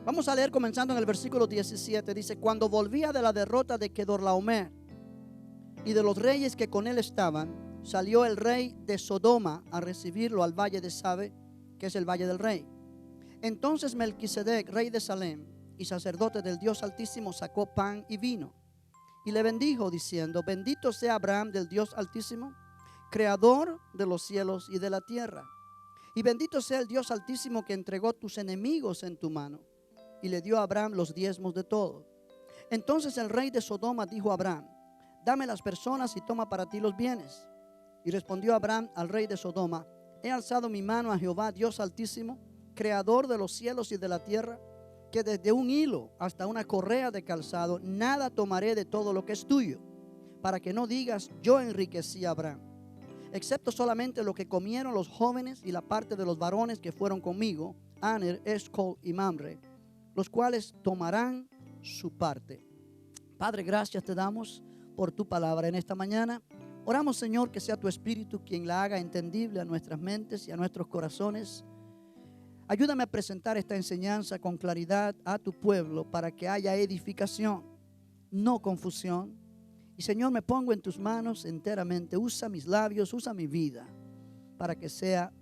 Vamos a leer comenzando en el versículo 17. Dice: cuando volvía de la derrota de Kedorlaomer y de los reyes que con él estaban, salió el rey de Sodoma a recibirlo al valle de Sabe, que es el valle del rey. Entonces Melquisedec, rey de Salem y sacerdote del Dios Altísimo, sacó pan y vino y le bendijo diciendo: bendito sea Abraham del Dios Altísimo, creador de los cielos y de la tierra, y bendito sea el Dios Altísimo que entregó tus enemigos en tu mano. Y le dio a Abraham los diezmos de todo. Entonces el rey de Sodoma dijo a Abraham: dame las personas y toma para ti los bienes. Y respondió Abraham al rey de Sodoma: he alzado mi mano a Jehová Dios Altísimo, creador de los cielos y de la tierra, que desde un hilo hasta una correa de calzado nada tomaré de todo lo que es tuyo, para que no digas: yo enriquecí a Abraham, excepto solamente lo que comieron los jóvenes y la parte de los varones que fueron conmigo, Aner, Escol y Mamre, los cuales tomarán su parte. Padre, gracias te damos por tu palabra en esta mañana. Oramos, Señor, que sea tu Espíritu quien la haga entendible a nuestras mentes y a nuestros corazones. Ayúdame a presentar esta enseñanza con claridad a tu pueblo para que haya edificación, no confusión. Y Señor, me pongo en tus manos enteramente. Usa mis labios, usa mi vida para que sea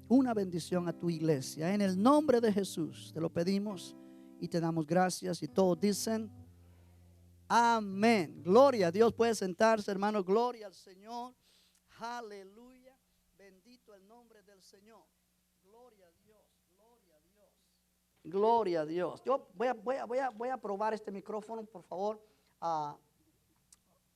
una bendición a tu iglesia. En el nombre de Jesús te lo pedimos y te damos gracias. Y todos dicen amén. Gloria a Dios. Puede sentarse, hermano. Gloria al Señor. Aleluya. Bendito el nombre del Señor. Gloria a Dios. Gloria a Dios. Gloria a Dios. Yo voy a probar este micrófono, por favor.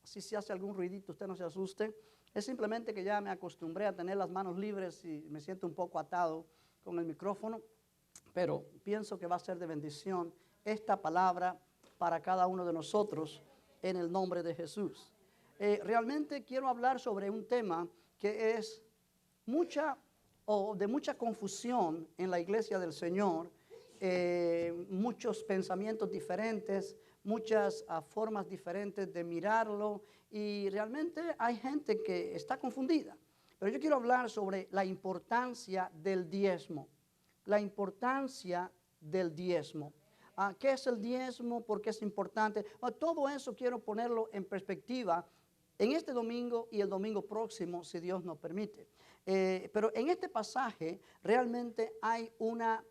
Si hace algún ruidito, usted no se asuste. Es simplemente que ya me acostumbré a tener las manos libres y me siento un poco atado con el micrófono. Pero pienso que va a ser de bendición esta palabra para cada uno de nosotros en el nombre de Jesús. Realmente quiero hablar sobre un tema que es de mucha confusión en la iglesia del Señor. Muchos pensamientos diferentes, muchas formas diferentes de mirarlo, y realmente hay gente que está confundida. Pero yo quiero hablar sobre la importancia del diezmo. La importancia del diezmo. ¿Qué es el diezmo? ¿Por qué es importante? Todo eso quiero ponerlo en perspectiva en este domingo y el domingo próximo, si Dios nos permite. Pero en este pasaje realmente hay una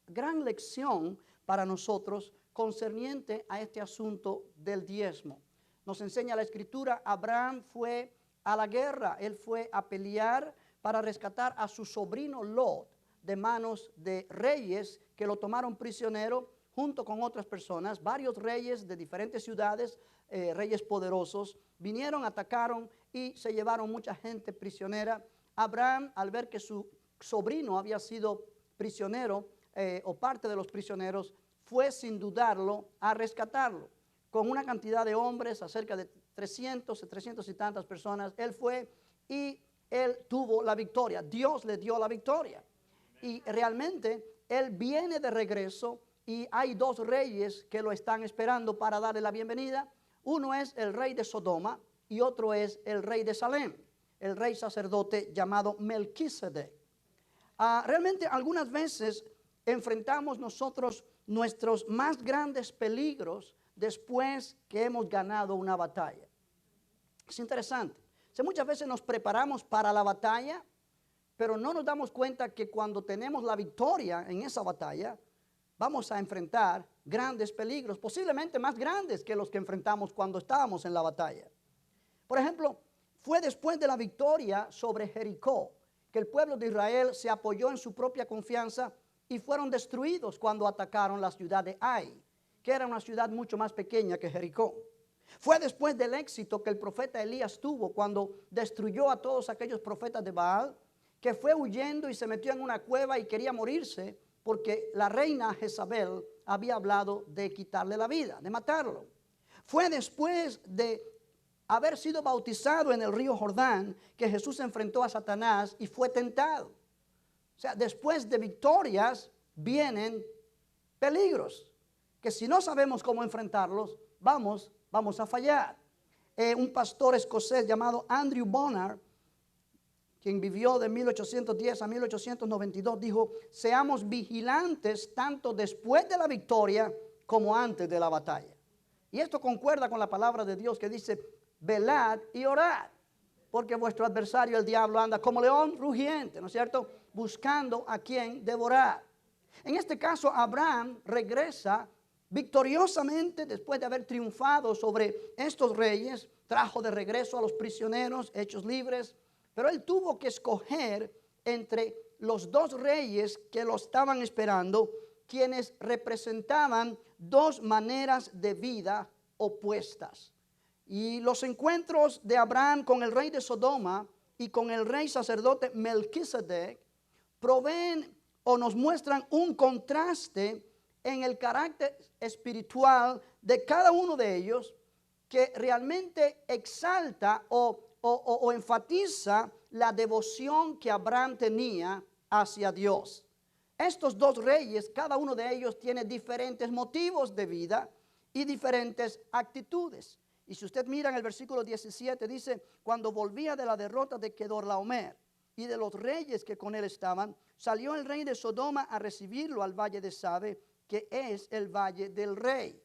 gran lección para nosotros concerniente a este asunto del diezmo. Nos enseña la Escritura: Abraham fue a la guerra, él fue a pelear para rescatar a su sobrino Lot de manos de reyes que lo tomaron prisionero junto con otras personas. Varios reyes de diferentes ciudades, reyes poderosos, vinieron, atacaron y se llevaron mucha gente prisionera. Abraham, al ver que su sobrino había sido prisionero o parte de los prisioneros, fue sin dudarlo a rescatarlo. Con una cantidad de hombres, acerca de 300 y tantas personas, él fue y él tuvo la victoria. Dios le dio la victoria. Y realmente él viene de regreso y hay dos reyes que lo están esperando para darle la bienvenida. Uno es el rey de Sodoma y otro es el rey de Salem, el rey sacerdote llamado Melquisedec. Realmente algunas veces enfrentamos nosotros nuestros más grandes peligros después que hemos ganado una batalla. Es interesante. Muchas veces nos preparamos para la batalla, pero no nos damos cuenta que cuando tenemos la victoria en esa batalla, vamos a enfrentar grandes peligros, posiblemente más grandes que los que enfrentamos cuando estábamos en la batalla. Por ejemplo, fue después de la victoria sobre Jericó que el pueblo de Israel se apoyó en su propia confianza y fueron destruidos cuando atacaron la ciudad de Ai, que era una ciudad mucho más pequeña que Jericó. Fue después del éxito que el profeta Elías tuvo cuando destruyó a todos aquellos profetas de Baal, que fue huyendo y se metió en una cueva y quería morirse porque la reina Jezabel había hablado de quitarle la vida, de matarlo. Fue después de haber sido bautizado en el río Jordán que Jesús enfrentó a Satanás y fue tentado. O sea, después de victorias vienen peligros que si no sabemos cómo enfrentarlos, vamos a fallar. Un pastor escocés llamado Andrew Bonar quien vivió de 1810 a 1892, dijo: seamos vigilantes tanto después de la victoria como antes de la batalla. Y esto concuerda con la palabra de Dios que dice: velad y orad, porque vuestro adversario el diablo anda como león rugiente, ¿no es cierto?, buscando a quien devorar. En este caso, Abraham regresa victoriosamente después de haber triunfado sobre estos reyes. Trajo de regreso a los prisioneros hechos libres, pero él tuvo que escoger entre los dos reyes que lo estaban esperando, quienes representaban dos maneras de vida opuestas. Y los encuentros de Abraham con el rey de Sodoma y con el rey sacerdote Melquisedec proveen o nos muestran un contraste en el carácter espiritual de cada uno de ellos, que realmente exalta o enfatiza la devoción que Abraham tenía hacia Dios. Estos dos reyes, cada uno de ellos tiene diferentes motivos de vida y diferentes actitudes. Y si usted mira en el versículo 17, dice: cuando volvía de la derrota de Kedorlaomer y de los reyes que con él estaban, salió el rey de Sodoma a recibirlo al valle de Sabe, que es el valle del rey.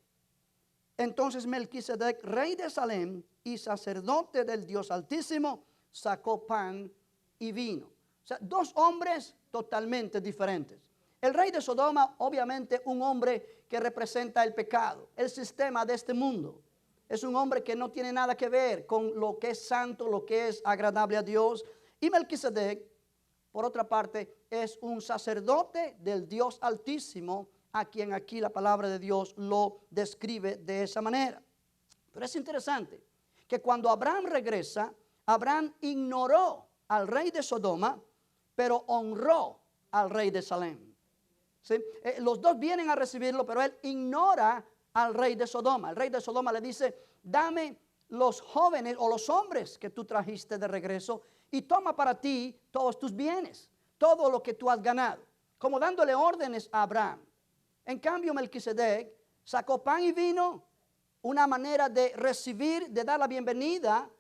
Entonces Melquisedec, rey de Salem y sacerdote del Dios Altísimo, sacó pan y vino. O sea, dos hombres totalmente diferentes. El rey de Sodoma, obviamente, un hombre que representa el pecado, el sistema de este mundo. Es un hombre que no tiene nada que ver con lo que es santo, lo que es agradable a Dios. Y Melquisedec, por otra parte, es un sacerdote del Dios Altísimo, a quien aquí la palabra de Dios lo describe de esa manera. Pero es interesante que cuando Abraham regresa, Abraham ignoró al rey de Sodoma, pero honró al rey de Salem. ¿Sí? Los dos vienen a recibirlo, pero él ignora al rey de Sodoma. El rey de Sodoma le dice: dame los jóvenes o los hombres que tú trajiste de regreso y toma para ti todos tus bienes, todo lo que tú has ganado, como dándole órdenes a Abraham. En cambio, Melquisedec sacó pan y vino, una manera de recibir, de dar la bienvenida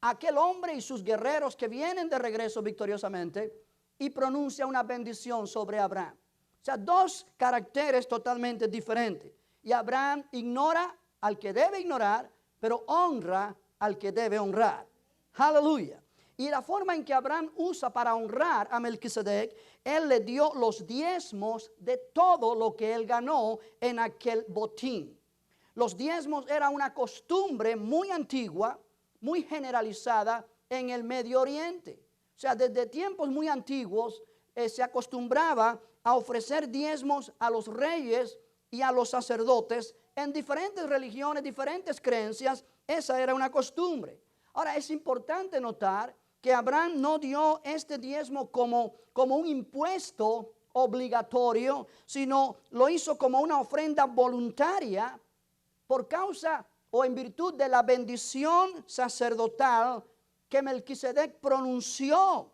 a aquel hombre y sus guerreros que vienen de regreso victoriosamente, y pronuncia una bendición sobre Abraham. O sea, dos caracteres totalmente diferentes. Y Abraham ignora al que debe ignorar, pero honra al que debe honrar. Aleluya. Y la forma en que Abraham usa para honrar a Melquisedec, él le dio los diezmos de todo lo que él ganó en aquel botín. Los diezmos era una costumbre muy antigua, muy generalizada en el Medio Oriente. O sea, desde tiempos muy antiguos se acostumbraba a ofrecer diezmos a los reyes y a los sacerdotes en diferentes religiones, diferentes creencias. Esa era una costumbre. Ahora, es importante notar que Abraham no dio este diezmo como un impuesto obligatorio, sino lo hizo como una ofrenda voluntaria por causa o en virtud de la bendición sacerdotal que Melquisedec pronunció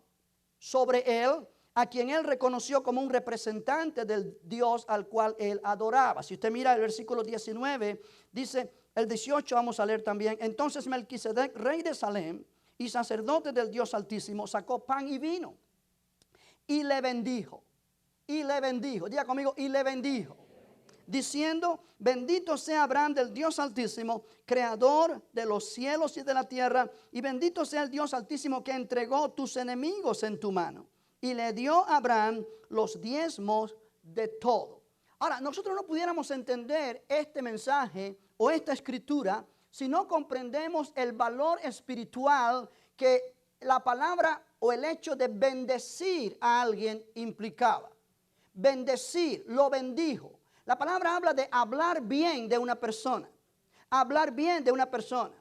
sobre él, a quien él reconoció como un representante del Dios al cual él adoraba. Si usted mira el versículo 19, dice el 18, vamos a leer también: entonces Melquisedec, rey de Salem y sacerdote del Dios Altísimo, sacó pan y vino y le bendijo. Y le bendijo, diga conmigo, y le bendijo, diciendo: bendito sea Abraham del Dios Altísimo, creador de los cielos y de la tierra, y bendito sea el Dios Altísimo que entregó tus enemigos en tu mano. Y le dio a Abraham los diezmos de todo. Ahora, nosotros no pudiéramos entender este mensaje o esta escritura si no comprendemos el valor espiritual que la palabra o el hecho de bendecir a alguien implicaba. Bendecir, lo bendijo. La palabra habla de hablar bien de una persona. Hablar bien de una persona.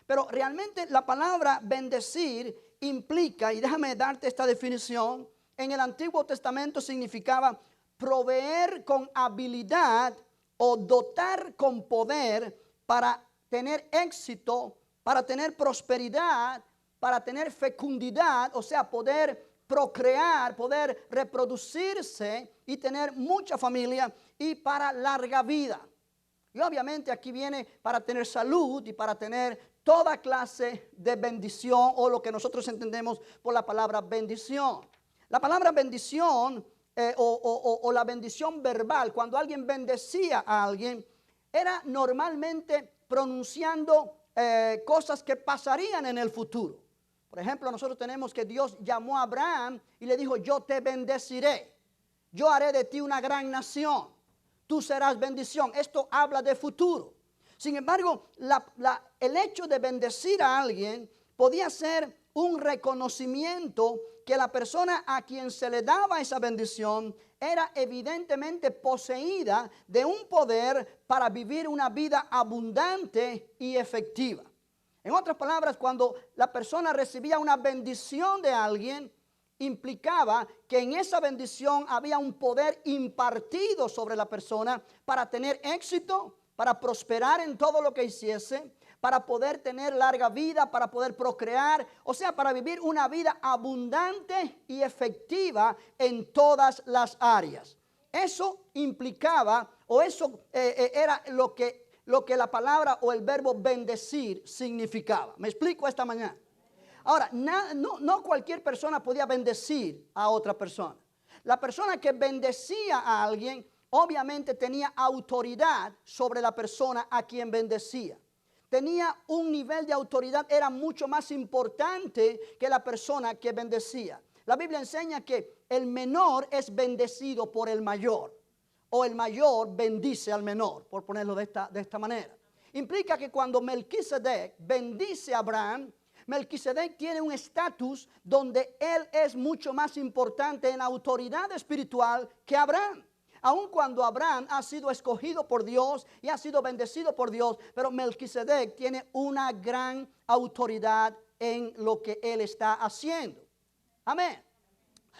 Pero realmente la palabra bendecir implica, y déjame darte esta definición, en el Antiguo Testamento significaba proveer con habilidad o dotar con poder para tener éxito, para tener prosperidad, para tener fecundidad, o sea, poder procrear, poder reproducirse y tener mucha familia, y para larga vida. Y obviamente aquí viene para tener salud y para tener toda clase de bendición o lo que nosotros entendemos por la palabra bendición. La palabra bendición o la bendición verbal, cuando alguien bendecía a alguien, era normalmente pronunciando cosas que pasarían en el futuro. Por ejemplo, nosotros tenemos que Dios llamó a Abraham y le dijo, yo te bendeciré, yo haré de ti una gran nación, tú serás bendición. Esto habla de futuro. Sin embargo, el hecho de bendecir a alguien podía ser un reconocimiento que la persona a quien se le daba esa bendición era evidentemente poseída de un poder para vivir una vida abundante y efectiva. En otras palabras, cuando la persona recibía una bendición de alguien, implicaba que en esa bendición había un poder impartido sobre la persona para tener éxito, para prosperar en todo lo que hiciese, para poder tener larga vida, para poder procrear, o sea, para vivir una vida abundante y efectiva en todas las áreas. Eso implicaba, o eso era lo que la palabra o el verbo bendecir significaba. ¿Me explico esta mañana? Ahora, no cualquier persona podía bendecir a otra persona. La persona que bendecía a alguien obviamente tenía autoridad sobre la persona a quien bendecía. Tenía un nivel de autoridad, era mucho más importante que la persona que bendecía. La Biblia enseña que el menor es bendecido por el mayor, o el mayor bendice al menor, por ponerlo de esta manera. Implica que cuando Melquisedec bendice a Abraham, Melquisedec tiene un estatus donde él es mucho más importante en autoridad espiritual que Abraham. Aun cuando Abraham ha sido escogido por Dios y ha sido bendecido por Dios, pero Melquisedec tiene una gran autoridad en lo que él está haciendo. Amén.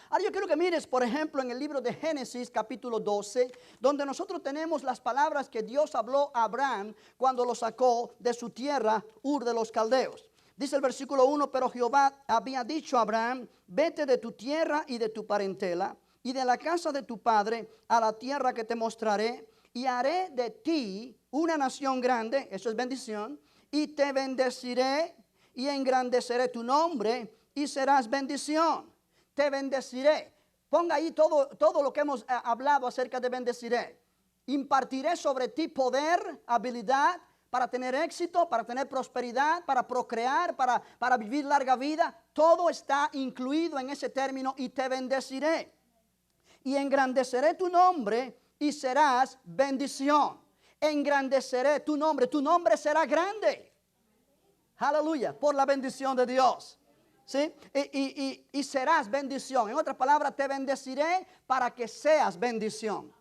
Ahora yo quiero que mires, por ejemplo, en el libro de Génesis capítulo 12, donde nosotros tenemos las palabras que Dios habló a Abraham cuando lo sacó de su tierra, Ur de los Caldeos. Dice el versículo 1, pero Jehová había dicho a Abraham, vete de tu tierra y de tu parentela, y de la casa de tu padre a la tierra que te mostraré, y haré de ti una nación grande, eso es bendición, y te bendeciré y engrandeceré tu nombre y serás bendición. Te bendeciré. Ponga ahí todo lo que hemos hablado acerca de bendeciré. Impartiré sobre ti poder, habilidad para tener éxito, para tener prosperidad, para procrear, para vivir larga vida. Todo está incluido en ese término y te bendeciré. Y engrandeceré tu nombre y serás bendición. Engrandeceré tu nombre será grande. Aleluya, por la bendición de Dios. ¿Sí? Y serás bendición. En otras palabras, te bendeciré para que seas bendición.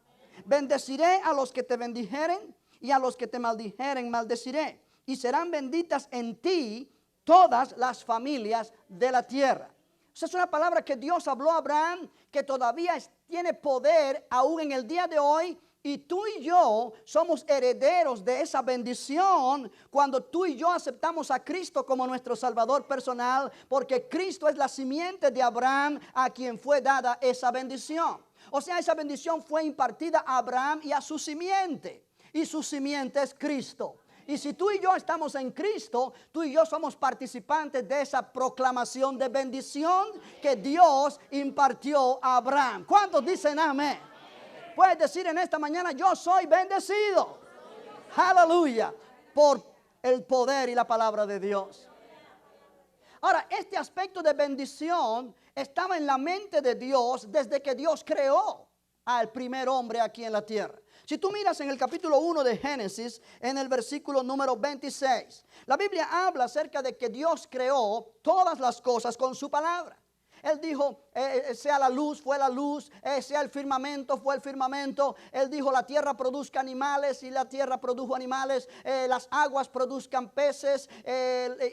Bendeciré a los que te bendijeren y a los que te maldijeren maldeciré. Y serán benditas en ti todas las familias de la tierra. Esa es una palabra que Dios habló a Abraham, que todavía tiene poder aún en el día de hoy. Y tú y yo somos herederos de esa bendición cuando tú y yo aceptamos a Cristo como nuestro Salvador personal, porque Cristo es la simiente de Abraham a quien fue dada esa bendición. O sea, esa bendición fue impartida a Abraham y a su simiente, y su simiente es Cristo. Y si tú y yo estamos en Cristo, tú y yo somos participantes de esa proclamación de bendición que Dios impartió a Abraham. ¿Cuántos dicen amén? Puedes decir en esta mañana, yo soy bendecido. Aleluya. Por el poder y la palabra de Dios. Ahora, este aspecto de bendición estaba en la mente de Dios desde que Dios creó al primer hombre aquí en la tierra. Si tú miras en el capítulo 1 de Génesis, en el versículo número 26, la Biblia habla acerca de que Dios creó todas las cosas con su palabra. Él dijo, sea la luz, fue la luz, sea el firmamento, fue el firmamento. Él dijo, la tierra produzca animales y la tierra produjo animales. Las aguas produzcan peces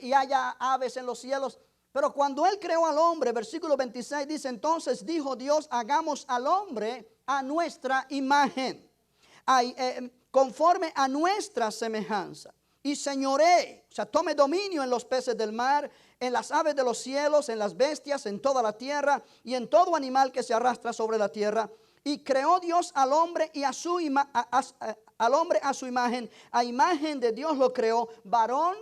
y haya aves en los cielos. Pero cuando Él creó al hombre, versículo 26 dice, entonces dijo Dios, hagamos al hombre a nuestra imagen, conforme a nuestra semejanza. Y señoree, o sea, tome dominio en los peces del mar, en las aves de los cielos, en las bestias, en toda la tierra y en todo animal que se arrastra sobre la tierra. Y creó Dios al hombre y al hombre a su imagen, a imagen de Dios lo creó, varón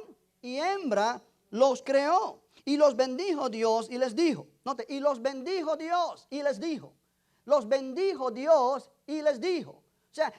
y hembra los creó. Y los bendijo Dios y les dijo. Note, y los bendijo Dios y les dijo. Los bendijo Dios y les dijo. O sea,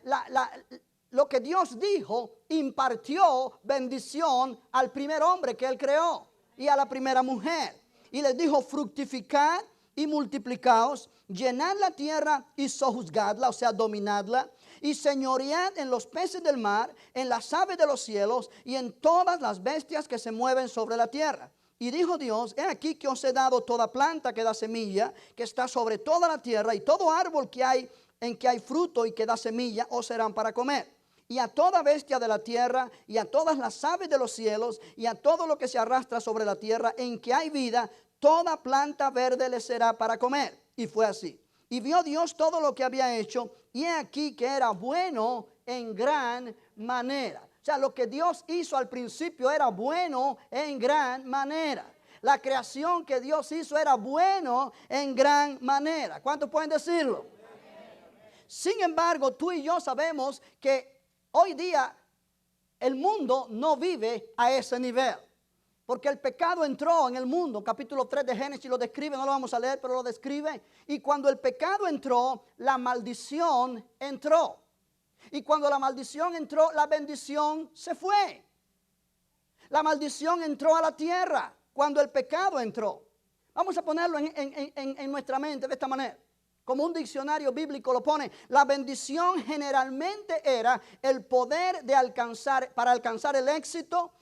lo que Dios dijo impartió bendición al primer hombre que Él creó y a la primera mujer. Y les dijo, fructificad y multiplicaos, llenad la tierra y sojuzgadla, o sea, dominadla, y señoread en los peces del mar, en las aves de los cielos y en todas las bestias que se mueven sobre la tierra. Y dijo Dios, he aquí que os he dado toda planta que da semilla, que está sobre toda la tierra, y todo árbol que hay en que hay fruto y que da semilla, os serán para comer. Y a toda bestia de la tierra, y a todas las aves de los cielos, y a todo lo que se arrastra sobre la tierra, en que hay vida, toda planta verde le será para comer. Y fue así. Y vio Dios todo lo que había hecho, y he aquí que era bueno en gran manera. O sea, lo que Dios hizo al principio era bueno en gran manera. La creación que Dios hizo era bueno en gran manera. ¿Cuántos pueden decirlo? Sin embargo, tú y yo sabemos que hoy día el mundo no vive a ese nivel. Porque el pecado entró en el mundo. Capítulo 3 de Génesis lo describe, no lo vamos a leer, pero lo describe. Y cuando el pecado entró, la maldición entró. Y cuando la maldición entró, la bendición se fue. La maldición entró a la tierra cuando el pecado entró. Vamos a ponerlo en nuestra mente de esta manera. Como un diccionario bíblico lo pone, la bendición generalmente era el poder de alcanzar, para alcanzar el éxito,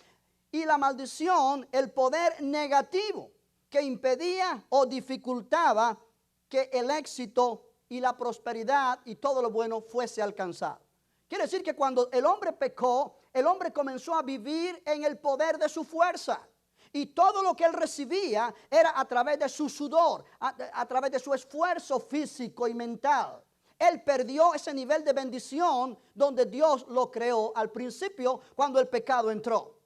y la maldición el poder negativo que impedía o dificultaba que el éxito y la prosperidad y todo lo bueno fuese alcanzado. Quiere decir que cuando el hombre pecó, el hombre comenzó a vivir en el poder de su fuerza. Y todo lo que él recibía era a través de su sudor, a través de su esfuerzo físico y mental. Él perdió ese nivel de bendición donde Dios lo creó al principio cuando el pecado entró.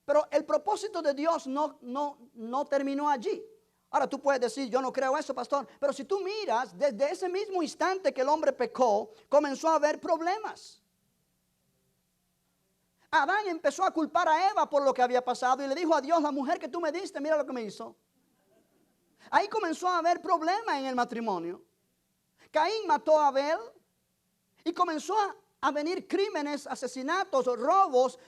Pero el propósito de Dios no terminó allí. Ahora tú puedes decir, yo no creo eso, pastor. Pero si tú miras, desde ese mismo instante que el hombre pecó, comenzó a haber problemas. Adán empezó a culpar a Eva por lo que había pasado y le dijo a Dios, la mujer que tú me diste, mira lo que me hizo. Ahí comenzó a haber problemas en el matrimonio. Caín mató a Abel y comenzó a venir crímenes, asesinatos, robos,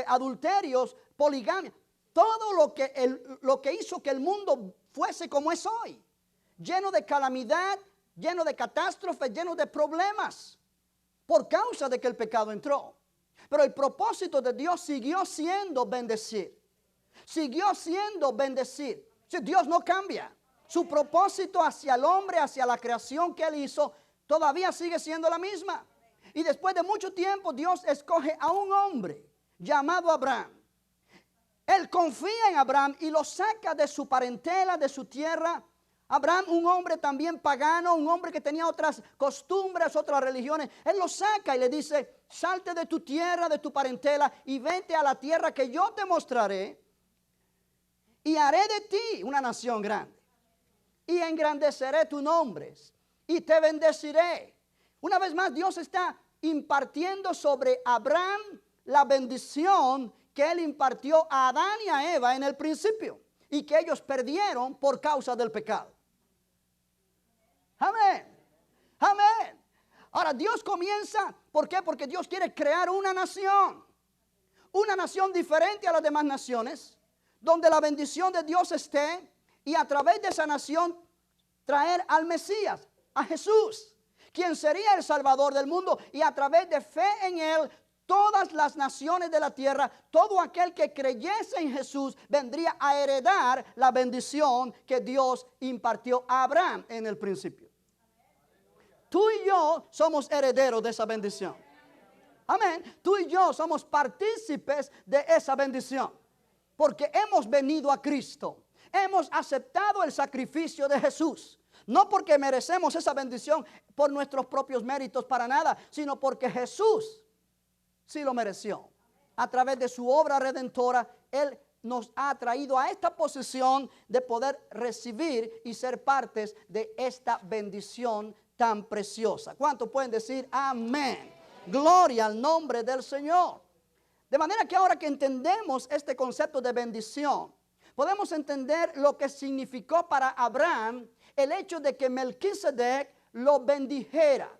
adulterios, poligamia. Todo lo que hizo que el mundo fuese como es hoy. Lleno de calamidad, lleno de catástrofes, lleno de problemas. Por causa de que el pecado entró. Pero el propósito de Dios siguió siendo bendecir. Siguió siendo bendecir. Si Dios no cambia. Su propósito hacia el hombre, hacia la creación que Él hizo, todavía sigue siendo la misma. Y después de mucho tiempo, Dios escoge a un hombre llamado Abraham. Él confía en Abraham y lo saca de su parentela, de su tierra. Abraham, un hombre también pagano, un hombre que tenía otras costumbres, otras religiones. Él lo saca y le dice, salte de tu tierra, de tu parentela y vete a la tierra que yo te mostraré. Y haré de ti una nación grande. Y engrandeceré tu nombre y te bendeciré. Una vez más, Dios está impartiendo sobre Abraham la bendición que Él impartió a Adán y a Eva en el principio. Y que ellos perdieron por causa del pecado. Amén. Amén. Ahora Dios comienza, ¿por qué? Porque Dios quiere crear una nación. Una nación diferente a las demás naciones. Donde la bendición de Dios esté. Y a través de esa nación traer al Mesías, a Jesús. Quien sería el Salvador del mundo. Y a través de fe en Él, todas las naciones de la tierra, todo aquel que creyese en Jesús vendría a heredar la bendición que Dios impartió a Abraham en el principio. Tú y yo somos herederos de esa bendición. Amén. Tú y yo somos partícipes de esa bendición. Porque hemos venido a Cristo. Hemos aceptado el sacrificio de Jesús. No porque merecemos esa bendición por nuestros propios méritos para nada, sino porque Jesús sí lo mereció. A través de su obra redentora, Él nos ha traído a esta posición de poder recibir y ser partes de esta bendición tan preciosa. ¿Cuántos pueden decir amén? Gloria al nombre del Señor. De manera que ahora que entendemos este concepto de bendición, podemos entender lo que significó para Abraham el hecho de que Melquisedec lo bendijera,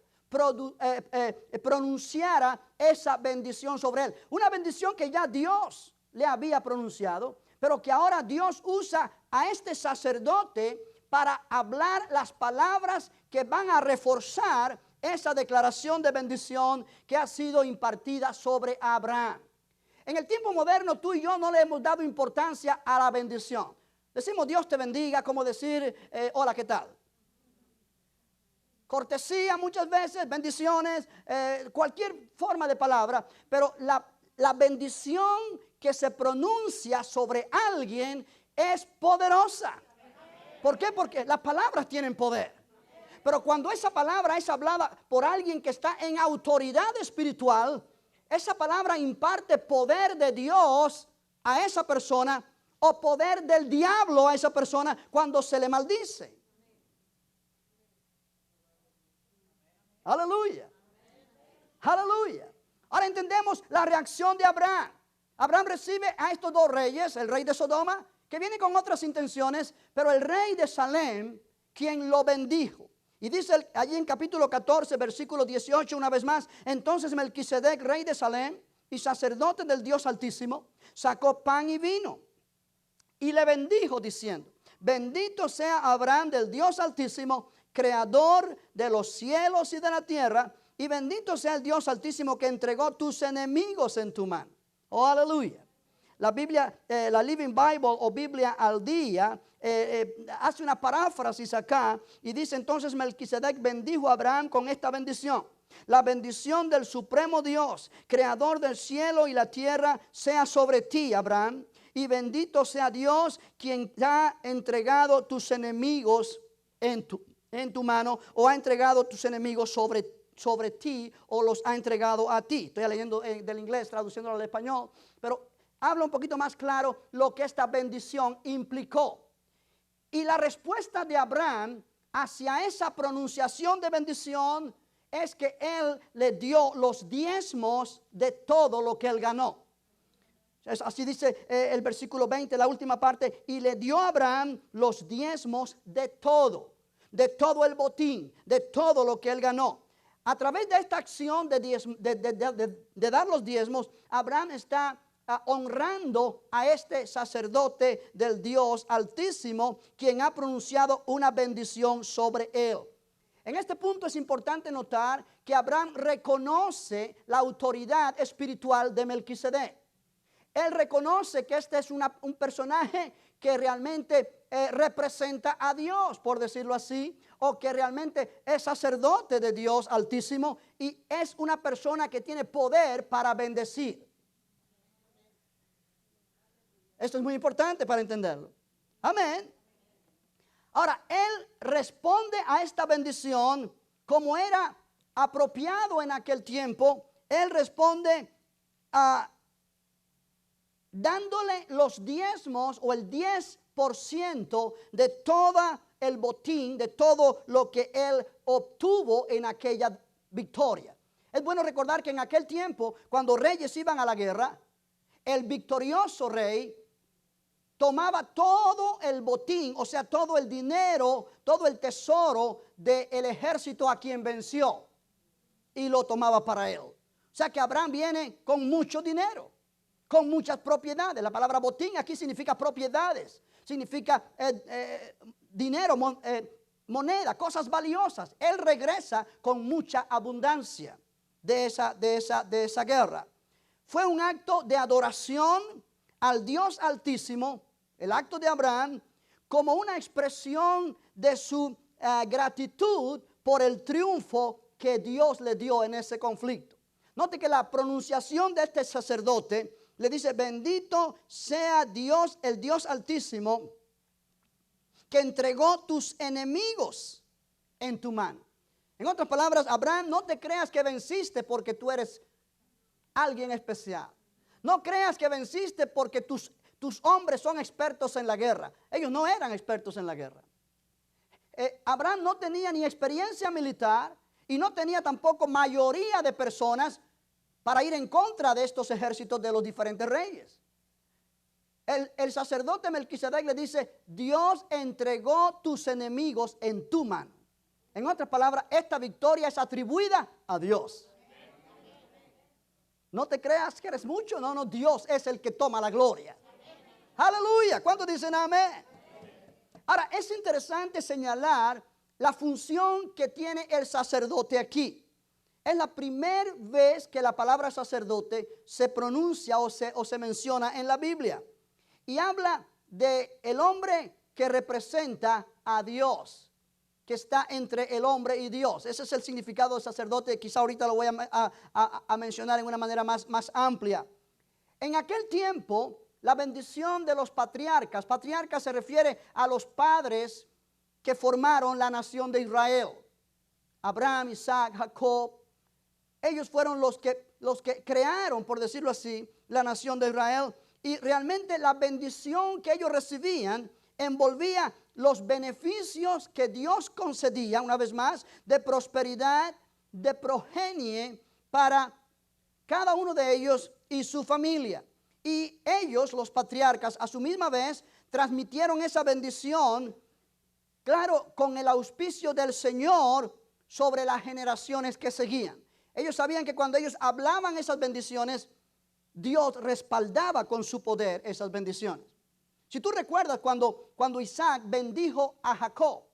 pronunciara esa bendición sobre él. Una bendición que ya Dios le había pronunciado, pero que ahora Dios usa a este sacerdote para hablar las palabras que van a reforzar esa declaración de bendición que ha sido impartida sobre Abraham. En el tiempo moderno, tú y yo no le hemos dado importancia a la bendición. Decimos Dios te bendiga, como decir hola, ¿qué tal? Cortesía muchas veces, bendiciones, cualquier forma de palabra, pero la bendición que se pronuncia sobre alguien es poderosa. ¿Por qué? Porque las palabras tienen poder. Pero cuando esa palabra es hablada por alguien que está en autoridad espiritual, esa palabra imparte poder de Dios a esa persona o poder del diablo a esa persona cuando se le maldice. Aleluya. Aleluya. Ahora entendemos la reacción de Abraham. Abraham recibe a estos dos reyes, el rey de Sodoma, que viene con otras intenciones, pero el rey de Salem, quien lo bendijo. Y dice allí en capítulo 14, versículo 18, una vez más, entonces Melquisedec, rey de Salem y sacerdote del Dios Altísimo, sacó pan y vino y le bendijo diciendo, bendito sea Abraham del Dios Altísimo, creador de los cielos y de la tierra, y bendito sea el Dios Altísimo que entregó tus enemigos en tu mano. Oh, aleluya. La Biblia, la Living Bible o Biblia al día, hace una paráfrasis acá y dice entonces Melquisedec bendijo a Abraham con esta bendición. La bendición del supremo Dios, creador del cielo y la tierra, sea sobre ti, Abraham, y bendito sea Dios quien te ha entregado tus enemigos en tu mano, o ha entregado tus enemigos sobre ti, o los ha entregado a ti. Estoy leyendo del inglés, traduciéndolo al español, pero habla un poquito más claro lo que esta bendición implicó. Y la respuesta de Abraham hacia esa pronunciación de bendición es que él le dio los diezmos de todo lo que él ganó. Así dice el versículo 20, la última parte, y le dio a Abraham los diezmos de todo el botín, de todo lo que él ganó. A través de esta acción de dar los diezmos, Abraham está honrando a este sacerdote del Dios Altísimo, quien ha pronunciado una bendición sobre él. En este punto es importante notar que Abraham reconoce la autoridad espiritual de Melquisedec. Él reconoce que este es un personaje que realmente representa a Dios, por decirlo así, o que realmente es sacerdote de Dios Altísimo y es una persona que tiene poder para bendecir. Esto es muy importante para entenderlo. Amén. Ahora, él responde a esta bendición como era apropiado en aquel tiempo. Él responde dándole los diezmos o el 10% de todo el botín, de todo lo que él obtuvo en aquella victoria. Es bueno recordar que en aquel tiempo, cuando reyes iban a la guerra, el victorioso rey tomaba todo el botín, o sea, todo el dinero, todo el tesoro del ejército a quien venció y lo tomaba para él. O sea que Abraham viene con mucho dinero, con muchas propiedades. La palabra botín aquí significa propiedades, significa dinero, moneda, cosas valiosas. Él regresa con mucha abundancia de esa guerra. Fue un acto de adoración al Dios Altísimo, el acto de Abraham, como una expresión de su gratitud por el triunfo que Dios le dio en ese conflicto. Note que la pronunciación de este sacerdote le dice, bendito sea Dios, el Dios Altísimo, que entregó tus enemigos en tu mano. En otras palabras, Abraham, no te creas que venciste porque tú eres alguien especial. No creas que venciste porque tus hombres son expertos en la guerra. Ellos no eran expertos en la guerra. Abraham no tenía ni experiencia militar y no tenía tampoco mayoría de personas para ir en contra de estos ejércitos de los diferentes reyes. El sacerdote Melquisedec le dice, Dios entregó tus enemigos en tu mano. En otras palabras, esta victoria es atribuida a Dios. No te creas que eres mucho, no, Dios es el que toma la gloria. Aleluya, ¿cuántos dicen amén? Ahora, es interesante señalar la función que tiene el sacerdote aquí. Es la primera vez que la palabra sacerdote se pronuncia o se menciona en la Biblia. Y habla de el hombre que representa a Dios, que está entre el hombre y Dios. Ese es el significado del sacerdote. Quizá ahorita lo voy a mencionar en una manera más amplia. En aquel tiempo, la bendición de los patriarcas se refiere a los padres que formaron la nación de Israel. Abraham, Isaac, Jacob. Ellos fueron los que crearon, por decirlo así, la nación de Israel. Y realmente la bendición que ellos recibían envolvía los beneficios que Dios concedía, una vez más, de prosperidad, de progenie para cada uno de ellos y su familia. Y ellos, los patriarcas, a su misma vez, transmitieron esa bendición, claro, con el auspicio del Señor sobre las generaciones que seguían. Ellos sabían que cuando ellos hablaban esas bendiciones, Dios respaldaba con su poder esas bendiciones. Si tú recuerdas cuando Isaac bendijo a Jacob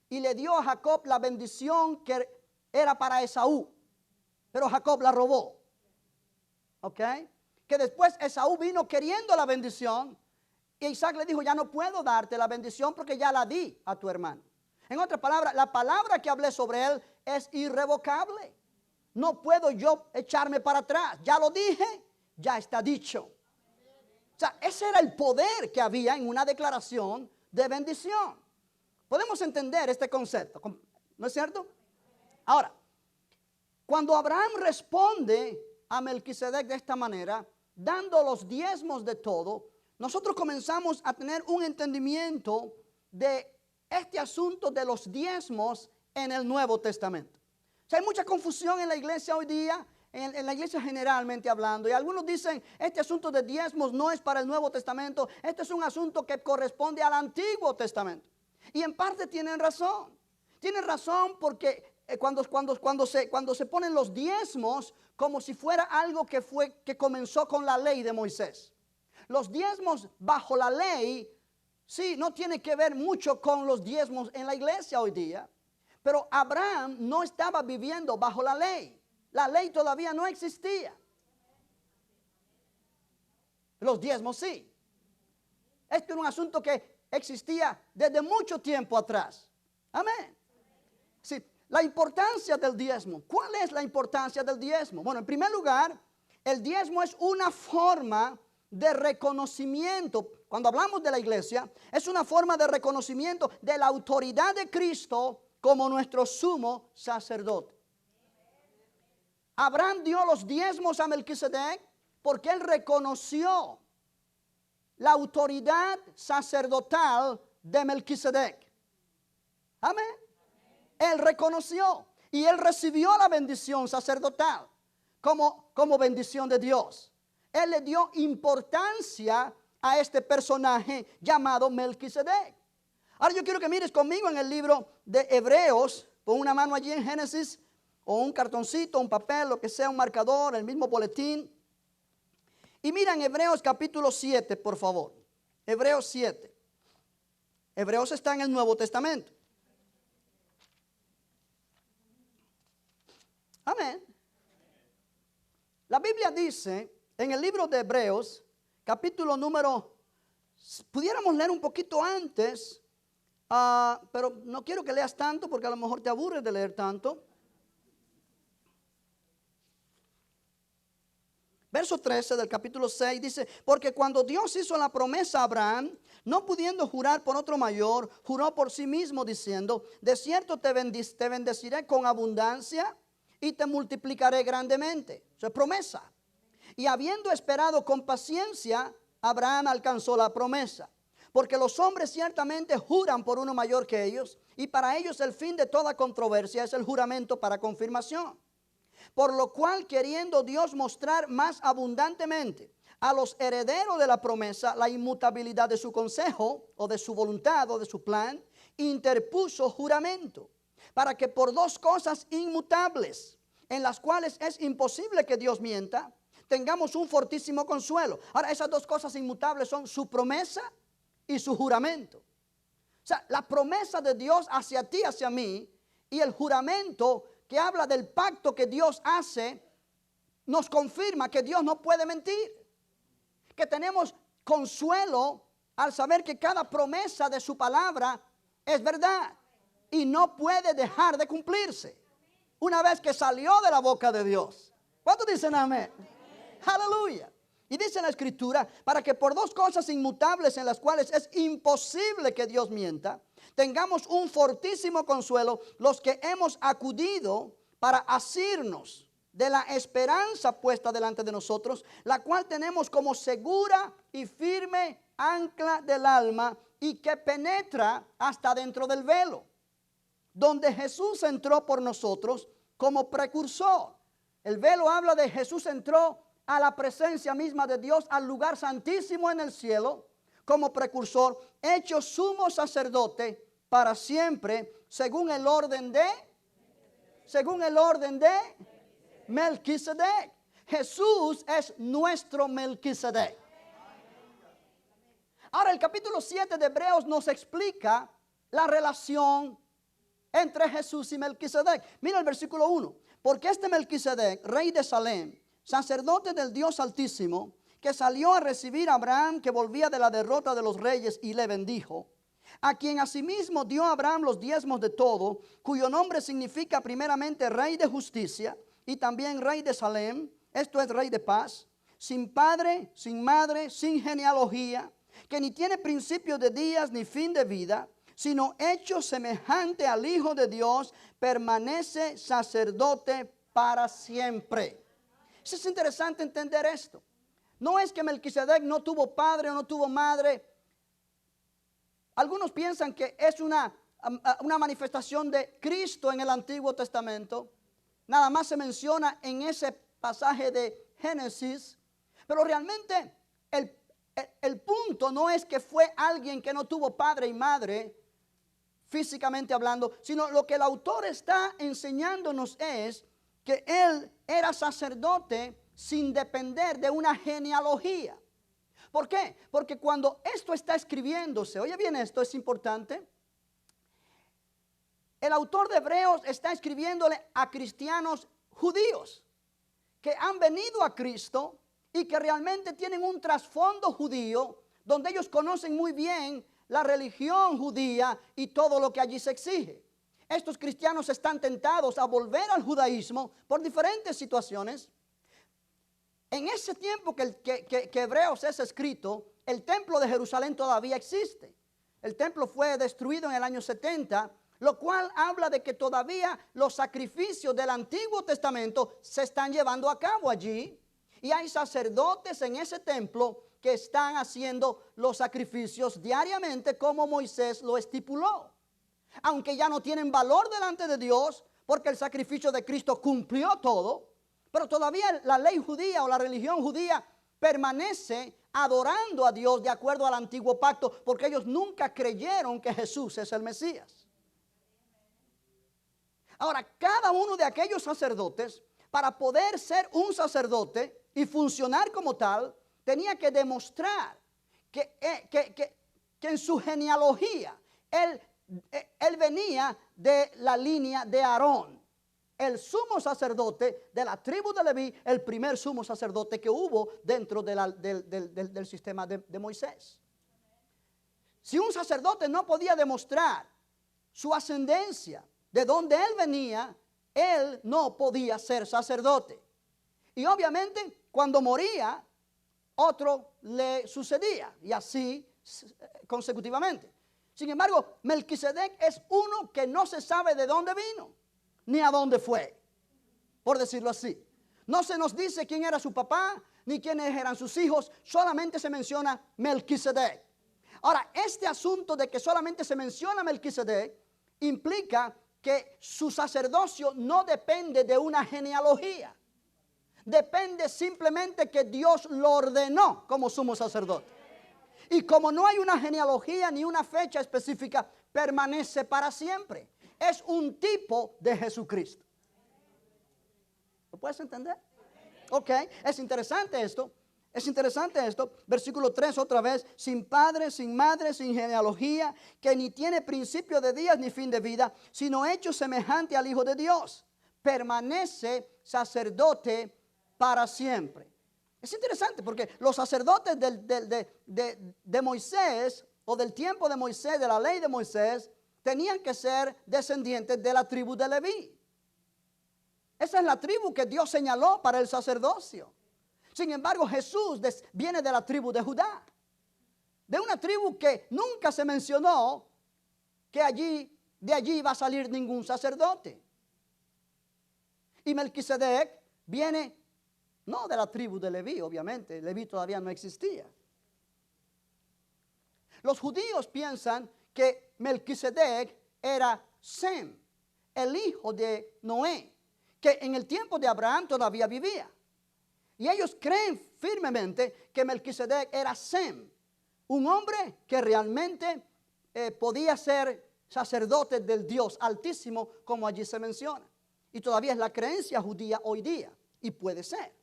y le dio a Jacob la bendición que era para Esaú, pero Jacob la robó. ¿Ok? Que después Esaú vino queriendo la bendición y Isaac le dijo, ya no puedo darte la bendición porque ya la di a tu hermano. En otras palabras, la palabra que hablé sobre él es irrevocable. No puedo yo echarme para atrás. Ya lo dije, ya está dicho. O sea, ese era el poder que había en una declaración de bendición. Podemos entender este concepto, ¿no es cierto? Ahora, cuando Abraham responde a Melquisedec de esta manera, dando los diezmos de todo, nosotros comenzamos a tener un entendimiento de este asunto de los diezmos en el Nuevo Testamento. O sea, hay mucha confusión en la iglesia hoy día, en la iglesia generalmente hablando, y algunos dicen, este asunto de diezmos no es para el Nuevo Testamento, este es un asunto que corresponde al Antiguo Testamento. Y en parte tienen razón. Tienen razón porque cuando se ponen los diezmos como si fuera algo que comenzó con la ley de Moisés. Los diezmos bajo la ley, sí, no tiene que ver mucho con los diezmos en la iglesia hoy día. Pero Abraham no estaba viviendo bajo la ley. La ley todavía no existía. Los diezmos sí. Este era un asunto que existía desde mucho tiempo atrás. Amén. Sí, la importancia del diezmo. ¿Cuál es la importancia del diezmo? Bueno, en primer lugar, el diezmo es una forma de reconocimiento. Cuando hablamos de la iglesia, es una forma de reconocimiento de la autoridad de Cristo como nuestro sumo sacerdote. Abraham dio los diezmos a Melquisedec porque él reconoció la autoridad sacerdotal de Melquisedec. Amén. Él reconoció y él recibió la bendición sacerdotal como bendición de Dios. Él le dio importancia a este personaje llamado Melquisedec. Ahora yo quiero que mires conmigo en el libro de Hebreos, pon una mano allí en Génesis, o un cartoncito, un papel, lo que sea, un marcador, el mismo boletín. Y mira en Hebreos capítulo 7, por favor. Hebreos 7. Hebreos está en el Nuevo Testamento. Amén. La Biblia dice en el libro de Hebreos, capítulo número, pudiéramos leer un poquito antes, pero no quiero que leas tanto porque a lo mejor te aburres de leer tanto. Verso 13 del capítulo 6 dice, porque cuando Dios hizo la promesa a Abraham, no pudiendo jurar por otro mayor, juró por sí mismo diciendo, de cierto te bendeciré con abundancia y te multiplicaré grandemente. Eso es promesa. Y habiendo esperado con paciencia, Abraham alcanzó la promesa. Porque los hombres ciertamente juran por uno mayor que ellos, y para ellos el fin de toda controversia es el juramento para confirmación. Por lo cual, queriendo Dios mostrar más abundantemente a los herederos de la promesa la inmutabilidad de su consejo, o de su voluntad, o de su plan, interpuso juramento, para que por dos cosas inmutables, en las cuales es imposible que Dios mienta, tengamos un fortísimo consuelo. Ahora, esas dos cosas inmutables son su promesa y su juramento. O sea, la promesa de Dios hacia ti, hacia mí, y el juramento que habla del pacto que Dios hace, nos confirma que Dios no puede mentir. Que tenemos consuelo al saber que cada promesa de su palabra es verdad y no puede dejar de cumplirse una vez que salió de la boca de Dios. ¿Cuántos dicen amén? Aleluya. Y dice la escritura, para que por dos cosas inmutables en las cuales es imposible que Dios mienta, tengamos un fortísimo consuelo los que hemos acudido para asirnos de la esperanza puesta delante de nosotros, la cual tenemos como segura y firme ancla del alma y que penetra hasta dentro del velo, donde Jesús entró por nosotros como precursor. El velo habla de Jesús entró a la presencia misma de Dios, al lugar santísimo en el cielo, como precursor, hecho sumo sacerdote para siempre, según el orden de Melquisedec. Jesús es nuestro Melquisedec. Ahora el capítulo 7 de Hebreos nos explica la relación entre Jesús y Melquisedec. Mira el versículo 1. Porque este Melquisedec, rey de Salem, sacerdote del Dios Altísimo, que salió a recibir a Abraham, que volvía de la derrota de los reyes, y le bendijo, a quien asimismo dio a Abraham los diezmos de todo, cuyo nombre significa primeramente rey de justicia, y también rey de Salem, esto es rey de paz, sin padre, sin madre, sin genealogía, que ni tiene principio de días ni fin de vida, sino hecho semejante al Hijo de Dios, permanece sacerdote para siempre. Es interesante entender esto. No es que Melquisedec no tuvo padre o no tuvo madre. Algunos piensan que es una manifestación de Cristo en el Antiguo Testamento. Nada más se menciona en ese pasaje de Génesis. Pero realmente el punto no es que fue alguien que no tuvo padre y madre, físicamente hablando, sino lo que el autor está enseñándonos es que él era sacerdote sin depender de una genealogía. ¿Por qué? Porque cuando esto está escribiéndose, oye bien, esto es importante. El autor de Hebreos está escribiéndole a cristianos judíos que han venido a Cristo y que realmente tienen un trasfondo judío, donde ellos conocen muy bien la religión judía y todo lo que allí se exige. Estos cristianos están tentados a volver al judaísmo por diferentes situaciones. En ese tiempo que Hebreos es escrito, el templo de Jerusalén todavía existe. El templo fue destruido en el año 70, lo cual habla de que todavía los sacrificios del Antiguo Testamento se están llevando a cabo allí. Y hay sacerdotes en ese templo que están haciendo los sacrificios diariamente como Moisés lo estipuló. Aunque ya no tienen valor delante de Dios, porque el sacrificio de Cristo cumplió todo, pero todavía la ley judía o la religión judía permanece adorando a Dios de acuerdo al antiguo pacto, porque ellos nunca creyeron que Jesús es el Mesías. Ahora, cada uno de aquellos sacerdotes, para poder ser un sacerdote y funcionar como tal, tenía que demostrar que en su genealogía él venía de la línea de Aarón, el sumo sacerdote de la tribu de Leví, el primer sumo sacerdote que hubo dentro del sistema de Moisés. Si un sacerdote no podía demostrar su ascendencia, de donde él venía, él no podía ser sacerdote. Y obviamente cuando moría, otro le sucedía, y así consecutivamente. Sin embargo, Melquisedec es uno que no se sabe de dónde vino, ni a dónde fue, por decirlo así. No se nos dice quién era su papá, ni quiénes eran sus hijos, solamente se menciona Melquisedec. Ahora, este asunto de que solamente se menciona Melquisedec implica que su sacerdocio no depende de una genealogía. Depende simplemente que Dios lo ordenó como sumo sacerdote. Y como no hay una genealogía ni una fecha específica, permanece para siempre. Es un tipo de Jesucristo. ¿Lo puedes entender? Ok, es interesante esto. Es interesante esto. Versículo 3 otra vez. Sin padre, sin madre, sin genealogía, que ni tiene principio de días ni fin de vida, sino hecho semejante al Hijo de Dios. Permanece sacerdote para siempre. Es interesante porque los sacerdotes de Moisés, o del tiempo de Moisés, de la ley de Moisés, tenían que ser descendientes de la tribu de Leví. Esa es la tribu que Dios señaló para el sacerdocio. Sin embargo, Jesús viene de la tribu de Judá, de una tribu que nunca se mencionó que de allí va a salir ningún sacerdote. Y Melquisedec viene no de la tribu de Leví, obviamente, Leví todavía no existía. Los judíos piensan que Melquisedec era Sem, el hijo de Noé, que en el tiempo de Abraham todavía vivía. Y ellos creen firmemente que Melquisedec era Sem, un hombre que realmente podía ser sacerdote del Dios Altísimo, como allí se menciona. Y todavía es la creencia judía hoy día, y puede ser.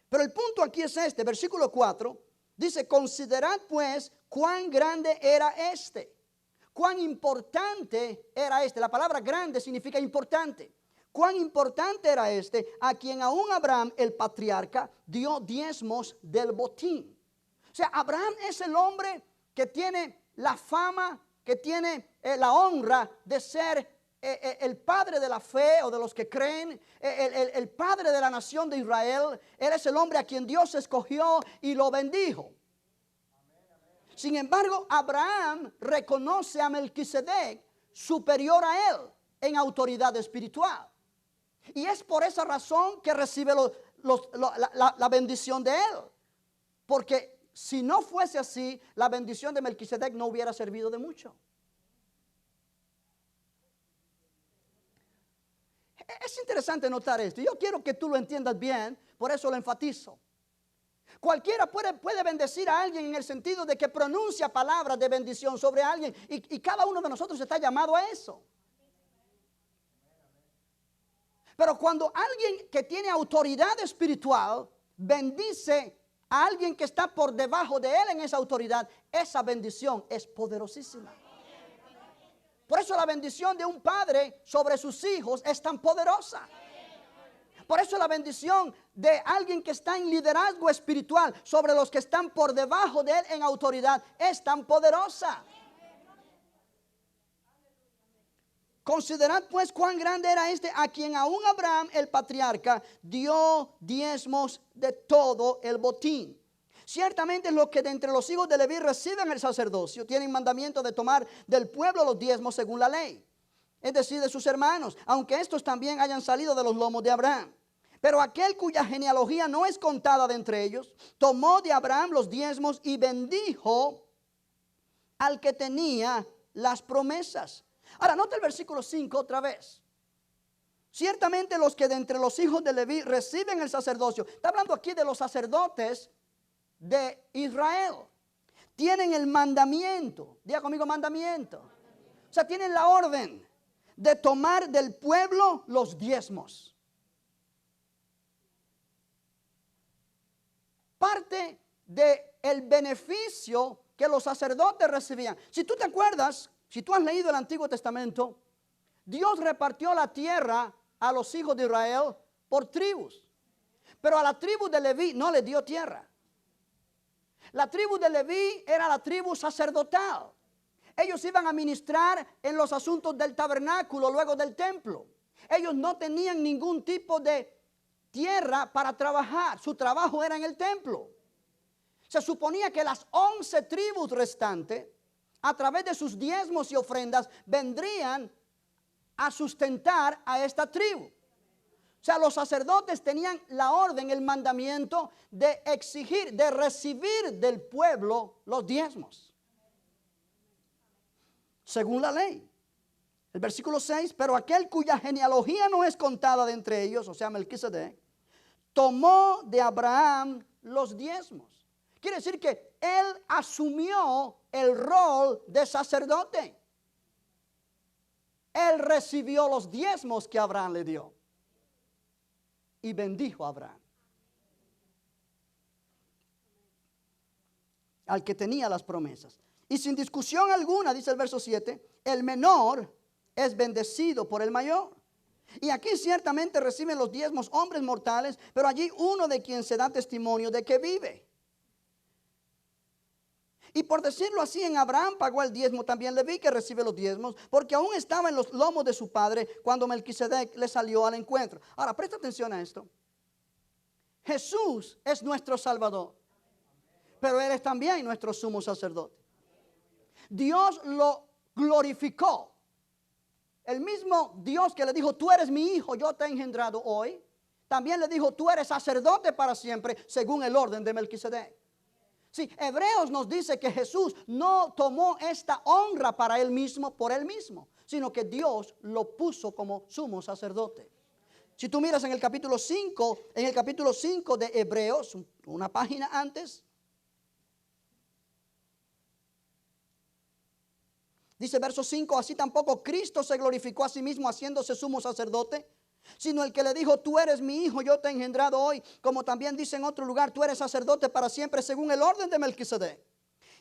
Pero el punto aquí es este, versículo 4, dice, considerad pues cuán grande era este, cuán importante era este. La palabra grande significa importante. Cuán importante era este, a quien aún Abraham, el patriarca, dio diezmos del botín. O sea, Abraham es el hombre que tiene la fama, que tiene la honra de ser el padre de la fe o de los que creen, el padre de la nación de Israel. Él es el hombre a quien Dios escogió y lo bendijo. Sin embargo, Abraham reconoce a Melquisedec superior a él en autoridad espiritual. Y es por esa razón que recibe la bendición de él. Porque si no fuese así, la bendición de Melquisedec no hubiera servido de mucho. Es interesante notar esto. Yo quiero que tú lo entiendas bien, por eso lo enfatizo. Cualquiera puede bendecir a alguien en el sentido de que pronuncia palabras de bendición sobre alguien. Y cada uno de nosotros está llamado a eso. Pero cuando alguien que tiene autoridad espiritual bendice a alguien que está por debajo de él en esa autoridad, esa bendición es poderosísima. Por eso la bendición de un padre sobre sus hijos es tan poderosa. Por eso la bendición de alguien que está en liderazgo espiritual sobre los que están por debajo de él en autoridad es tan poderosa. Considerad pues cuán grande era este, a quien aún Abraham el patriarca dio diezmos de todo el botín. Ciertamente los que de entre los hijos de Leví reciben el sacerdocio tienen mandamiento de tomar del pueblo los diezmos según la ley, es decir, de sus hermanos, aunque estos también hayan salido de los lomos de Abraham. Pero aquel cuya genealogía no es contada de entre ellos, tomó de Abraham los diezmos y bendijo al que tenía las promesas. Ahora, nota el versículo 5 otra vez. Ciertamente los que de entre los hijos de Leví reciben el sacerdocio, está hablando aquí de los sacerdotes de Israel, tienen el mandamiento, diga conmigo mandamiento. O sea, tienen la orden de tomar del pueblo los diezmos. Parte del beneficio que los sacerdotes recibían. Si tú te acuerdas, si tú has leído el Antiguo Testamento, Dios repartió la tierra a los hijos de Israel por tribus. Pero a la tribu de Leví no le dio tierra. La tribu de Leví era la tribu sacerdotal. Ellos iban a ministrar en los asuntos del tabernáculo, luego del templo. Ellos no tenían ningún tipo de tierra para trabajar. Su trabajo era en el templo. Se suponía que las 11 tribus restantes, a través de sus diezmos y ofrendas, vendrían a sustentar a esta tribu. O sea, los sacerdotes tenían la orden, el mandamiento de exigir, de recibir del pueblo los diezmos, según la ley. El versículo 6, pero aquel cuya genealogía no es contada de entre ellos, o sea, Melquisedec, tomó de Abraham los diezmos. Quiere decir que él asumió el rol de sacerdote. Él recibió los diezmos que Abraham le dio. Y bendijo a Abraham, al que tenía las promesas. Y sin discusión alguna, dice el verso 7, el menor es bendecido por el mayor. Y aquí ciertamente reciben los diezmos hombres mortales, pero allí uno de quien se da testimonio de que vive. Y por decirlo así, en Abraham pagó el diezmo también Leví, que recibe los diezmos, porque aún estaba en los lomos de su padre cuando Melquisedec le salió al encuentro. Ahora, presta atención a esto. Jesús es nuestro Salvador, pero Él es también nuestro sumo sacerdote. Dios lo glorificó. El mismo Dios que le dijo, tú eres mi hijo, yo te he engendrado hoy, también le dijo, tú eres sacerdote para siempre, según el orden de Melquisedec. Sí, Hebreos nos dice que Jesús no tomó esta honra para él mismo, por él mismo, sino que Dios lo puso como sumo sacerdote. Si tú miras en el capítulo 5, de Hebreos, una página antes, dice verso 5, así tampoco Cristo se glorificó a sí mismo haciéndose sumo sacerdote, sino el que le dijo, tú eres mi hijo, yo te he engendrado hoy, como también dice en otro lugar, tú eres sacerdote para siempre según el orden de Melquisedec.